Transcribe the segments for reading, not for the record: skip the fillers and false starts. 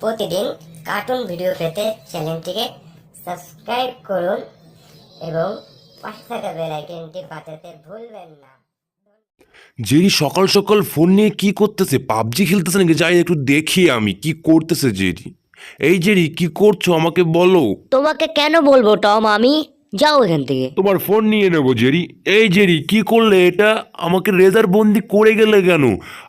প্রতিদিন cartoon video পেতে চ্যানেলটিকে সাবস্ক্রাইব করুন এবং পাশে থাকা বেল আইকনটি বাজাতে ভুলবেন না। জেরি সকাল সকাল ফোন নিয়ে কি করতেছে? পাবজি খেলতেছে নাকি? যাই একটু দেখি আমি কি করতেছে জেরি। এই জেরি কি করছো আমাকে বলো। তোমাকে কেন বলবো টম? আমি যাও এখান থেকে। তোমার ফোন নিয়ে নেবো জেরি। এই জেরি কি করলে এটা? আমাকে রেজার বন্দি করে গেলে কেন?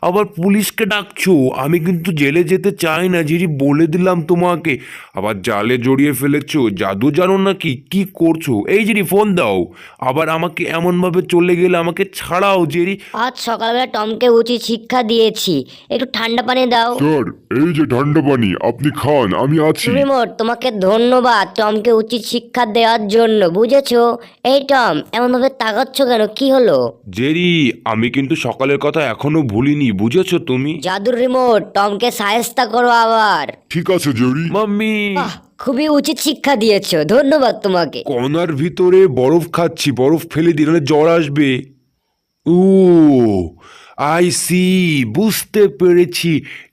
আবার পুলিশকে ডাকছো? আমি কিন্তু জেলে যেতে চাই না জেরি, বলে দিলাম তোমাকে। আবার জালে জড়িয়ে ফেলেছো, জাদু জানো নাকি? কি করছো? এই জেরি ফোন দাও। আবার আমাকে এমনভাবে চলে গেলে আমাকে ছাড়াও জেরি। আজ সকালবেলা টমকে উচিত শিক্ষা দিয়েছি, একটু ঠান্ডা পানি দাও। স্যার, এই যে ঠান্ডা পানি, আপনি খান, আমি আছি। রিমোট, তোমাকে ধন্যবাদ টমকে উচিত শিক্ষা দেওয়ার জন্য, বুঝেছো? এই টম, এমনভাবে তাকাচ্ছ কেন? কি হলো? জেরি আমি কিন্তু সকালের কথা এখনো ভুলিনি, বুঝেছো তুমি? জাদুর রিমোট, টমকে সায়স্তা করো আবার। ঠিক আছে জেরি। মাম্মি, বাহ, খুবই উচিত শিক্ষা দিয়েছো, ধন্যবাদ তোমাকে। কনার ভিতরে বরফ খাচ্ছি, বরফ ফেলে দিলে নাহলে জ্বর আসবে। ও আই সি, বুঝতে পেরেছি।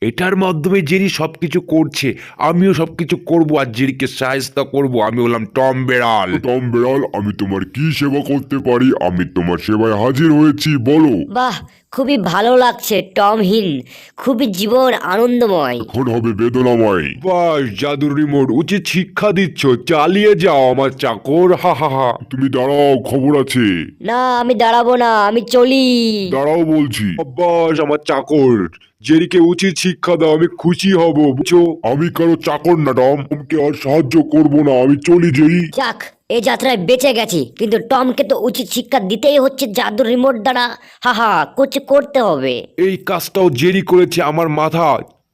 এটার মাধ্যমে জেরি সবকিছু করছে, আমিও সবকিছু করব আর জেরিকে সাহায্য করব। আমি হলাম টম বেড়াল। টম বেড়াল, আমি তোমার কি সেবা করতে পারি? আমি তোমার সেবায় হাজির হয়েছি, বলো। বাহ, খুবই ভালো লাগছে টম হিল, খুবই জীবন আনন্দময়। এখন হবে বেদনাময়। বাস, জাদুর রিমোট উচিত শিক্ষা দিচ্ছ, চালিয়ে যাও আমার চাকর। হা হা হা। তুমি দাঁড়াও, খবর আছে। না, আমি দাঁড়াবো না, আমি চলি। দাঁড়াও বলছি। বাস আমার চাকর, জেরিকে উচিত শিক্ষা দাও, আমি খুশি হব, বুঝছো? আমি কারো চাকর না টম, তোমাকে আর সাহায্য করব না, আমি চলি জেরি। যাক, এই যাত্রায় বেঁচে গেছি, কিন্তু টমকে তো উচিত শিক্ষা দিতেই হচ্ছে জাদুর রিমোট দ্বারা। হাহা, করতে হবে। এই কাজটাও জেরি করেছে, আমার মাথা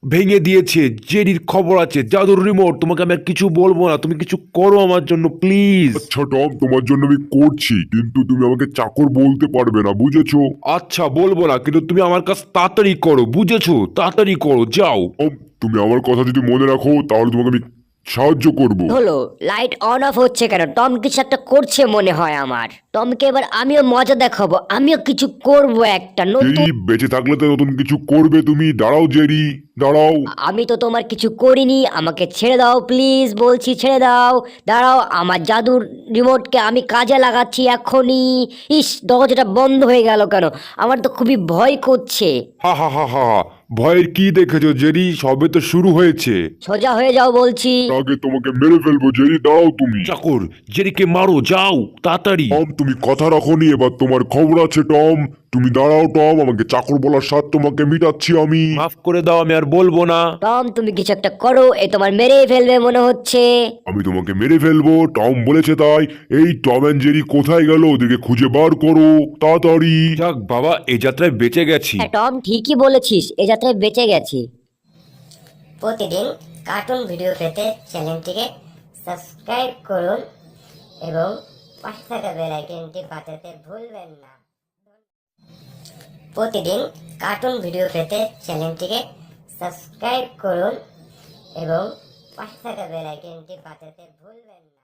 ভেঙে দিয়েছে। জেরির খবর আছে। জাদুর রিমোট, তোমাকে আমি আর কিছু বলবো না, তুমি কিছু করো আমার জন্য প্লিজ। আচ্ছা টম, তোমার জন্য আমি করছি, কিন্তু তুমি আমাকে চাকর বলতে পারবে না, বুঝেছো? আচ্ছা বলবো না, কিন্তু তুমি আমার কাজ তাড়াতাড়ি করো, বুঝেছো? তাড়াতাড়ি করো, যাও। টম, তুমি আমার কথা যদি মনে রাখো তাহলে তোমাকে আমি সাহায্য করব। হলো, লাইট অন অফ হচ্ছে কেন? টম কিছু একটা করছে মনে হয় আমার। টমকে এবার আমিও মজা দেখাবো, আমিও কিছু করব একটা নতুন। জেরি, বেঁচে থাকলে তো নতুন কিছু করবে তুমি। দাঁড়াও জেরি, দাঁড়াও। আমি তো তোমার কিছু করিনি, আমাকে ছেড়ে দাও প্লিজ, বলছি ছেড়ে দাও। দাঁড়াও, আমার জাদুর রিমোটকে আমি কাজে লাগাচ্ছি এখনই। ইস, দরজাটা বন্ধ হয়ে গেল কেন? আমার তো খুবই ভয় করছে। হা হা হা হা। ভয়ের কি দেখেছো জেরি? সবে তো শুরু হয়েছে। সোজা হয়ে যাও বলছি। আগে তোমাকে মেরে ফেলবো জেরি, দাঁড়াও তুমি। চাকর, জেরিকে মারো, যাও তাড়াতাড়ি। টম, তুমি কথা রাখোনি, এবার তোমার খবর আছে টম। তুমি দাঁড়াও টম, আমাকে চাকর বলার স্বাদ তোমাকে মিটাচ্ছি আমি। মাফ করে দাও, আমি আর বলবো না। টম, তুমি কিছু একটা করো, এ তোমার মেরেই ফেলবে মনে হচ্ছে। আমি তোমাকে মেরে ফেলবো, টম বলেছে তাই। এই টম অ্যান্ড জেরি কোথায় গেল? ওদেরকে খুঁজে বার করো তাড়াতাড়ি। যাক বাবা, এই যাত্রায় বেঁচে গেছি। হ্যাঁ টম, ঠিকই বলেছিস, এ যাত্রায় বেঁচে গেছি। প্রতিদিন কার্টুন ভিডিও পেতে চ্যানেলটিকে সাবস্ক্রাইব করুন এবং পাশে থাকা বেল আইকনটি বাজাতে ভুলবেন না। প্রতিদিন কার্টুন ভিডিও পেতে চ্যানেলটিকে সাবস্ক্রাইব করুন এবং পাশে থাকা বেল আইকনটি বাজাতে ভুলবেন না।